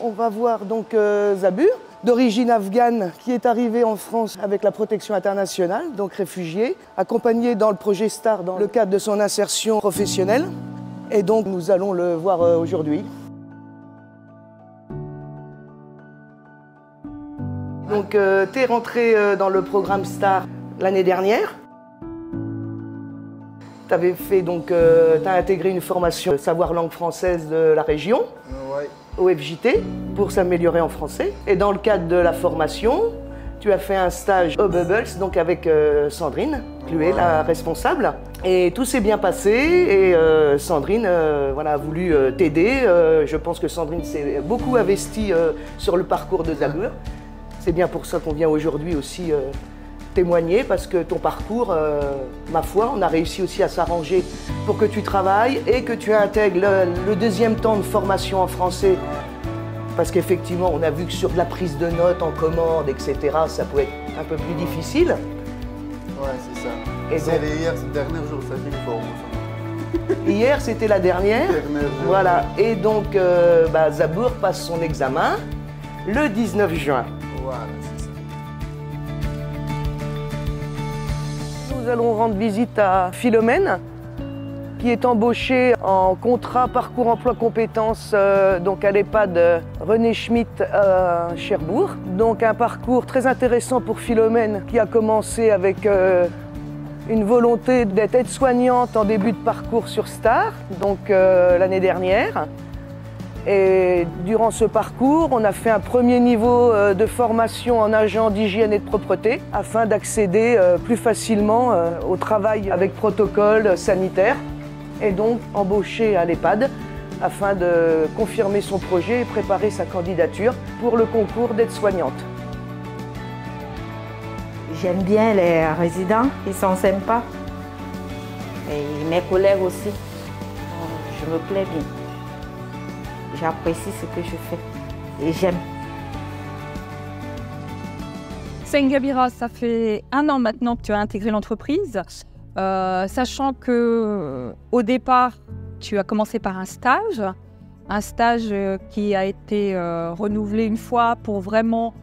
on va voir donc Zabur, d'origine afghane, qui est arrivé en France avec la protection internationale, donc réfugié, accompagné dans le projet STAR dans le cadre de son insertion professionnelle. Et donc nous allons le voir aujourd'hui. Donc tu es rentré dans le programme STAR l'année dernière. Tu avais fait donc, t'as intégré une formation savoir langue française de la région. Ouais. Au FJT pour s'améliorer en français. Et dans le cadre de la formation, tu as fait un stage au Bubbles, donc avec Sandrine Cluet, la responsable. Et tout s'est bien passé et Sandrine voilà, a voulu t'aider. Je pense que Sandrine s'est beaucoup investie sur le parcours de Zabur. C'est bien pour ça qu'on vient aujourd'hui aussi témoigner, parce que ton parcours, ma foi, on a réussi aussi à s'arranger pour que tu travailles et que tu intègres le deuxième temps de formation en français. Parce qu'effectivement, on a vu que sur de la prise de notes en commande, etc., ça pouvait être un peu plus difficile. Ouais, c'est ça. Et donc, hier, c'est le dernier jour, ça fait fort. Hier, c'était la dernière. Voilà. Et donc, Zabur passe son examen le 19 juin. Voilà, c'est ça. Nous allons rendre visite à Philomène, qui est embauchée en contrat parcours emploi compétences donc à l'EHPAD René Schmitt à Cherbourg. Donc un parcours très intéressant pour Philomène, qui a commencé avec une volonté d'être aide-soignante en début de parcours sur STAR, donc l'année dernière. Et durant ce parcours, on a fait un premier niveau de formation en agent d'hygiène et de propreté afin d'accéder plus facilement au travail avec protocole sanitaire et donc embaucher à l'EHPAD afin de confirmer son projet et préparer sa candidature pour le concours d'aide-soignante. J'aime bien les résidents, ils sont sympas. Et mes collègues aussi, je me plais bien. J'apprécie ce que je fais et j'aime. Sengabira, ça fait 1 an maintenant que tu as intégré l'entreprise, sachant que au départ, tu as commencé par un stage qui a été renouvelé une fois pour vraiment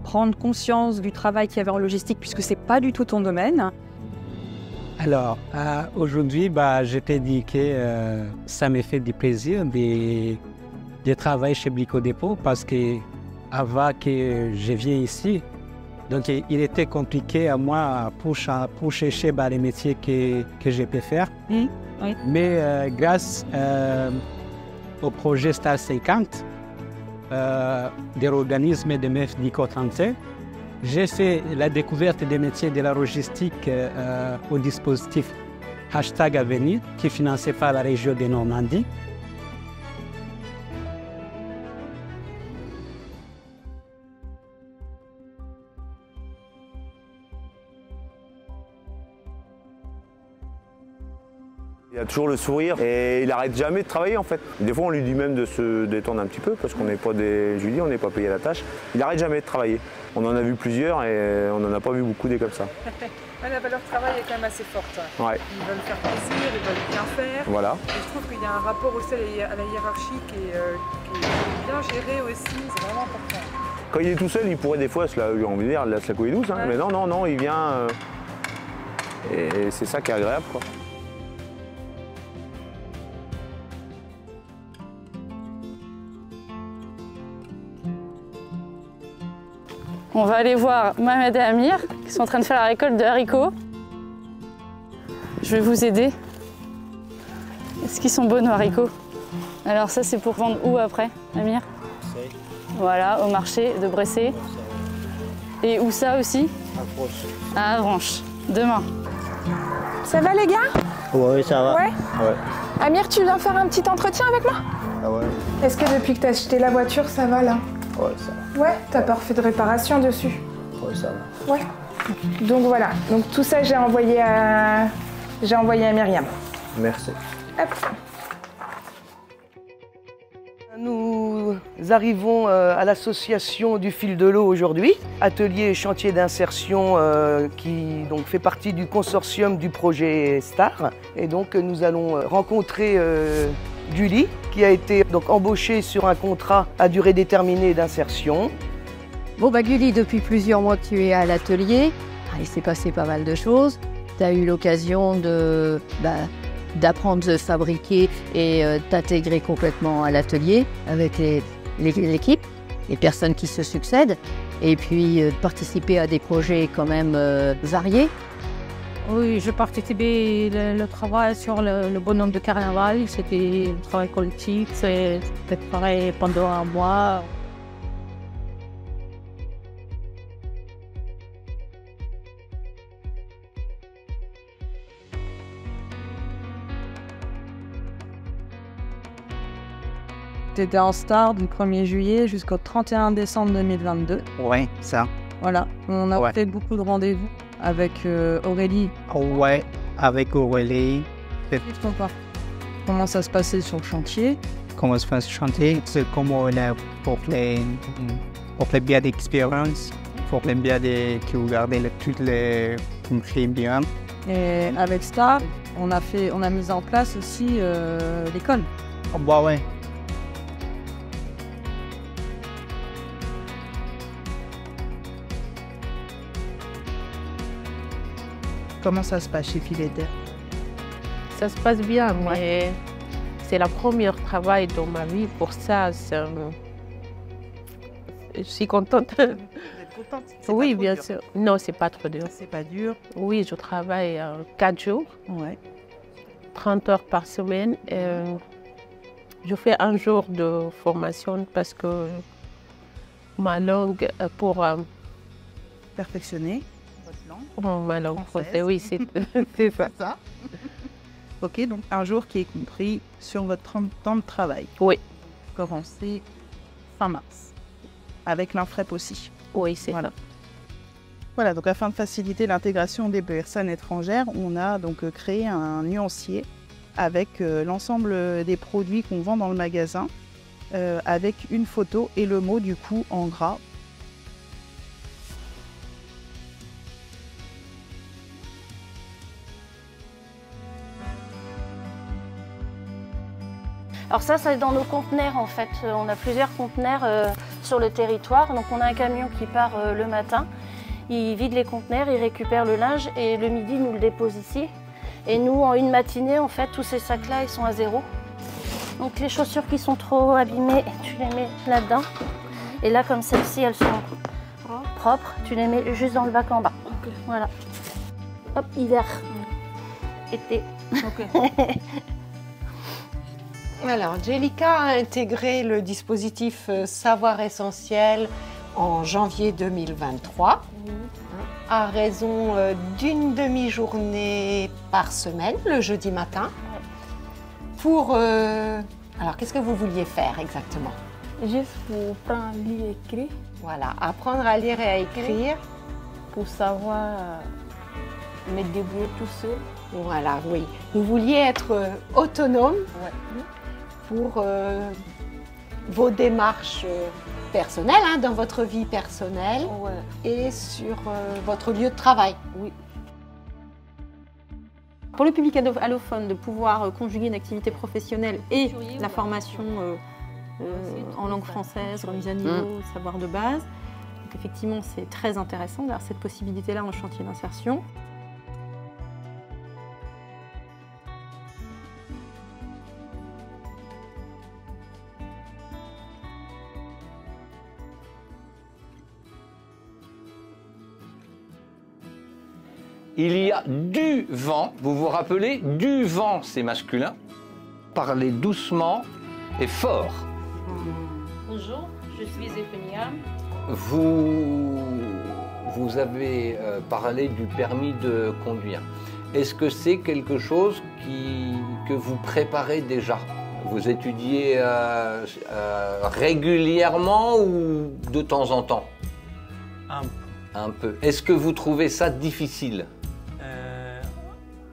prendre conscience du travail qu'il y avait en logistique, puisque ce n'est pas du tout ton domaine. Alors, aujourd'hui, je t'ai dit que ça me fait du plaisir de travailler chez Blico Dépôt, parce que avant que je vienne ici, donc il était compliqué à moi pour chercher les métiers que je peux faire. Oui. Mais grâce au projet Star 50, de l'organisme de MEF Dico-Santé, j'ai fait la découverte des métiers de la logistique au dispositif #Avenir, qui est financé par la région de Normandie. Il a toujours le sourire et il n'arrête jamais de travailler en fait. Des fois on lui dit même de se détendre un petit peu parce qu'on n'est pas des... Je lui dis on n'est pas payé à la tâche. Il n'arrête jamais de travailler. On en a vu plusieurs et on n'en a pas vu beaucoup des comme ça. La valeur travail est quand même assez forte. Ouais. Ils veulent faire plaisir, ils veulent bien faire. Voilà. Et je trouve qu'il y a un rapport aussi à la hiérarchie qui est bien géré aussi, c'est vraiment important. Quand il est tout seul, il pourrait des fois se la couler douce, hein. Ouais. Mais non, il vient et c'est ça qui est agréable, quoi. On va aller voir Mohamed et Amir qui sont en train de faire la récolte de haricots. Je vais vous aider. Est-ce qu'ils sont beaux nos haricots? Alors ça c'est pour vendre où après, Amir? Voilà, au marché de Bressé. Et où ça aussi? À Avranches. Demain. Ça va les gars? Oui, ça va. Ouais. Ouais. Amir, tu viens faire un petit entretien avec moi? Ah ouais. Est-ce que depuis que t'as acheté la voiture, ça va là? Ouais, ça va. Ouais, t'as pas refait de réparation dessus? Ouais, ça va. Ouais. Donc voilà, donc tout ça j'ai envoyé à Myriam. Merci. Hop. Nous arrivons à l'association du fil de l'eau aujourd'hui, atelier et chantier d'insertion qui donc fait partie du consortium du projet STAR. Et donc nous allons rencontrer Julie, qui a été donc embauchée sur un contrat à durée déterminée d'insertion. Bon Gulli, depuis plusieurs mois que tu es à l'atelier, il s'est passé pas mal de choses. Tu as eu l'occasion d'apprendre à fabriquer et t'intégrer complètement à l'atelier avec l'équipe, les personnes qui se succèdent, et puis participer à des projets quand même variés. Oui, je participais le travail sur le bonhomme de carnaval. C'était un travail collectif, c'était pareil pendant un mois. J'étais en star du 1er juillet jusqu'au 31 décembre 2022. Ouais, ça. Voilà, on a fait beaucoup de rendez-vous avec Aurélie. Ouais, avec Aurélie. Comment ça se passait sur le chantier? Comment se passe le chantier? C'est comment on a pour les biens d'expérience, pour les biens qui regardent toutes les compris bien. Et avec Star, on a mis en place aussi l'école. Oh, bah ouais. Comment ça se passe chez Filet-Terre? Ça se passe bien, mais c'est le premier travail dans ma vie. Pour ça, je suis contente. Vous êtes contente? Oui, bien sûr. Non, c'est pas trop dur. C'est pas dur? Oui, je travaille 4 jours, 30 heures par semaine. Je fais un jour de formation parce que ma langue pour perfectionner. Ma langue française, oui, c'est ça. Ok, donc un jour qui est compris sur votre temps de travail. Oui. Commencé fin mars. Avec l'INFREP aussi. Oui, c'est ça. Voilà, donc afin de faciliter l'intégration des personnes étrangères, on a donc créé un nuancier avec l'ensemble des produits qu'on vend dans le magasin, avec une photo et le mot du coup en gras. Alors ça, c'est dans nos conteneurs en fait. On a plusieurs conteneurs sur le territoire. Donc on a un camion qui part le matin, il vide les conteneurs, il récupère le linge et le midi, il nous le dépose ici. Et nous, en une matinée, en fait, tous ces sacs-là, ils sont à zéro. Donc les chaussures qui sont trop abîmées, tu les mets là-dedans. Et là, comme celles-ci, elles sont propres, tu les mets juste dans le bac en bas. Voilà. Hop, hiver. Été. Alors, Jellica a intégré le dispositif Savoir Essentiel en janvier 2023, à raison d'une demi-journée par semaine, le jeudi matin. Pour... Alors, qu'est-ce que vous vouliez faire exactement? Juste pour apprendre à lire et écrire. Voilà, apprendre à lire et à écrire. Pour savoir me débrouiller tout seul. Voilà, oui. Vous vouliez être autonome pour vos démarches personnelles, dans votre vie personnelle et sur votre lieu de travail. Oui. Pour le public allophone, de pouvoir conjuguer une activité professionnelle et la formation en langue française, remise à niveau, savoir de base. Donc effectivement, c'est très intéressant d'avoir cette possibilité-là en chantier d'insertion. Il y a du vent, vous vous rappelez, du vent c'est masculin. Parlez doucement et fort. Bonjour, je suis Ephenia. Vous avez parlé du permis de conduire. Est-ce que c'est quelque chose que vous préparez déjà? Vous étudiez régulièrement ou de temps en temps? Un peu. Est-ce que vous trouvez ça difficile?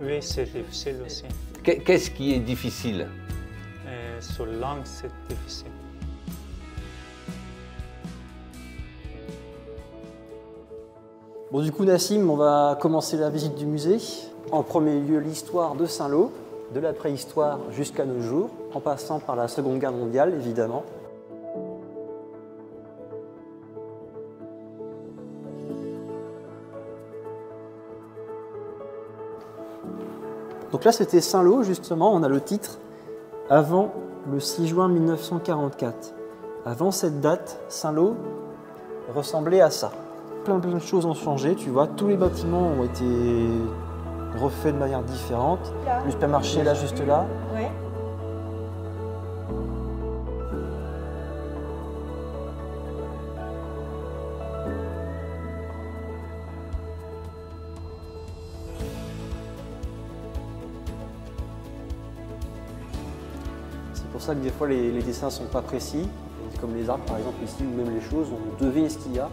Oui, c'est difficile aussi. Qu'est-ce qui est difficile? Sur la langue, c'est difficile. Bon, du coup, Nassim, on va commencer la visite du musée. En premier lieu, l'histoire de Saint-Lô. de la préhistoire jusqu'à nos jours, en passant par la Seconde Guerre mondiale, évidemment. Donc là, c'était Saint-Lô, justement, on a le titre « Avant le 6 juin 1944 ». Avant cette date, Saint-Lô ressemblait à ça. Plein de choses ont changé, tu vois, tous les bâtiments ont été refaits de manière différente. Le supermarché, là, juste là. Ouais. C'est pour ça que des fois les dessins ne sont pas précis. Comme les arbres par exemple ici, ou même les choses, on devine ce qu'il y a.